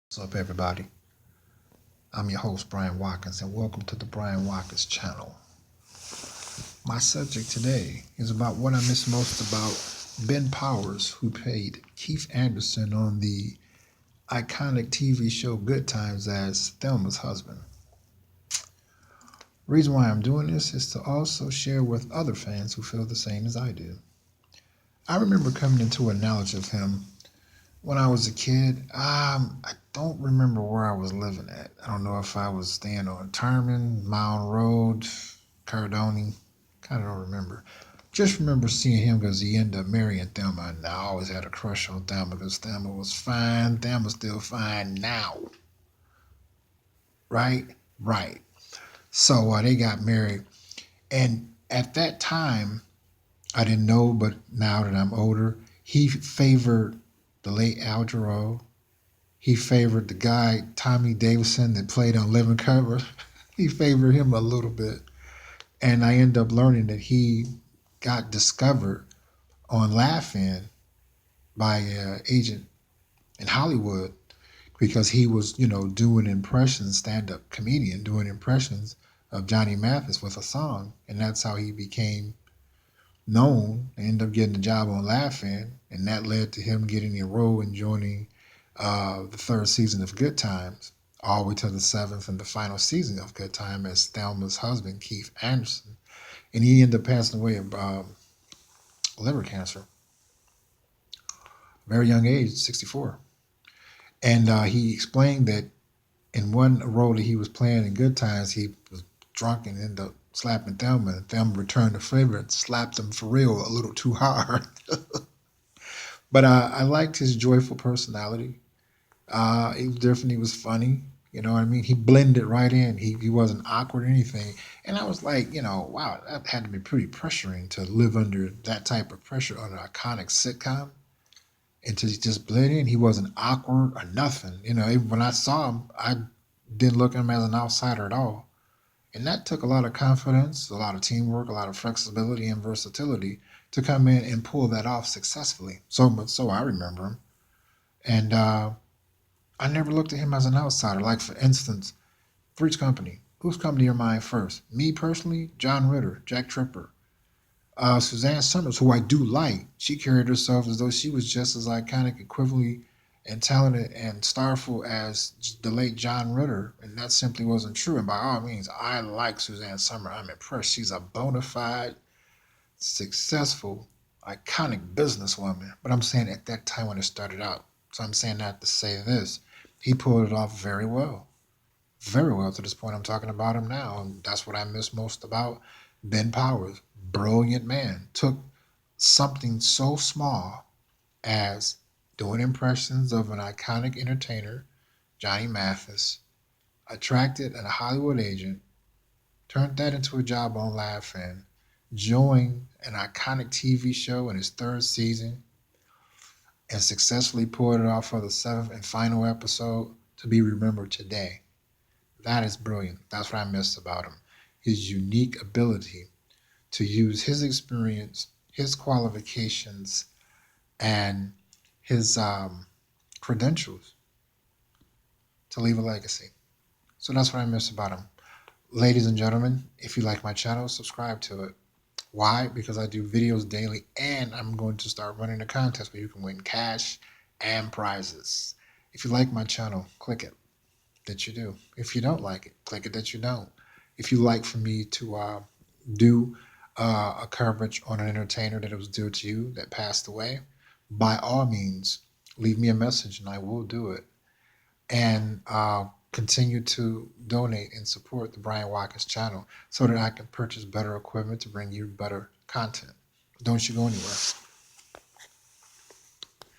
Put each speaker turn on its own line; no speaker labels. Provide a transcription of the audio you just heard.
What's up, everybody? I'm your host, Brian Watkins, and welcome to the Brian Watkins channel. My subject today is about what I miss most about Ben Powers, who played Keith Anderson on the iconic TV show Good Times as Thelma's husband. The reason why I'm doing this is to also share with other fans who feel the same as I do. I remember coming into a knowledge of him when I was a kid. I don't remember where I was living at. I don't know if I was staying on Terman, Mound Road, Cardone. Kind of don't remember. Just remember seeing him because he ended up marrying Thelma, and I always had a crush on Thelma because Thelma was fine. Thelma's still fine now, right? Right. So they got married, and at that time, I didn't know, but now that I'm older, he favored the late Al Jarreau. He favored the guy, Tommy Davidson, that played on Living Cover. He favored him a little bit. And I ended up learning that he got discovered on Laugh-In by an agent in Hollywood because he was, doing impressions, stand-up comedian, doing impressions of Johnny Mathis with a song. And that's how he became known and ended up getting a job on Laugh-In. And that led to him getting a role and joining the third season of Good Times, all the way to the seventh and the final season of Good Time as Thelma's husband, Keith Anderson. And he ended up passing away of liver cancer, very young age, 64. And he explained that in one role that he was playing in Good Times, he was drunk and ended up slapping Thelma, and Thelma returned the favor and slapped him for real a little too hard. But I liked his joyful personality. He was different. He was funny. You know what I mean? He blended right in. He wasn't awkward or anything. And I was like, wow, that had to be pretty pressuring to live under that type of pressure on an iconic sitcom and to just blend in. He wasn't awkward or nothing. Even when I saw him, I didn't look at him as an outsider at all. And that took a lot of confidence, a lot of teamwork, a lot of flexibility and versatility to come in and pull that off successfully. So much so I remember him. And I never looked at him as an outsider. Like, for instance, Three's Company. Who's come to your mind first? Me personally, John Ritter, Jack Tripper. Suzanne Summers, who I do like, she carried herself as though she was just as iconic, equivalently, and talented and starful as the late John Ritter, and that simply wasn't true. And by all means, I like Suzanne Summers. I'm impressed. She's a bona fide, successful, iconic businesswoman. But I'm saying at that time when it started out. So I'm saying that to say this. He pulled it off very well to this point. I'm talking about him now. And that's what I miss most about Ben Powers. Brilliant man. Took something so small as doing impressions of an iconic entertainer, Johnny Mathis, attracted a Hollywood agent, turned that into a job on Laugh-In, joined an iconic TV show in his third season, and successfully pulled it off for the seventh and final episode to be remembered today. That is brilliant. That's what I miss about him. His unique ability to use his experience, his qualifications, and his credentials to leave a legacy. So that's what I miss about him. Ladies and gentlemen, if you like my channel, subscribe to it. Why? Because I do videos daily, and I'm going to start running a contest where you can win cash and prizes. If you like my channel, click it that you do. If you don't like it, click it that you don't. If you like for me to do a coverage on an entertainer that was dear to you that passed away, by all means, leave me a message and I will do it. And continue to donate and support the Brian Watkins channel so that I can purchase better equipment to bring you better content. Don't you go anywhere.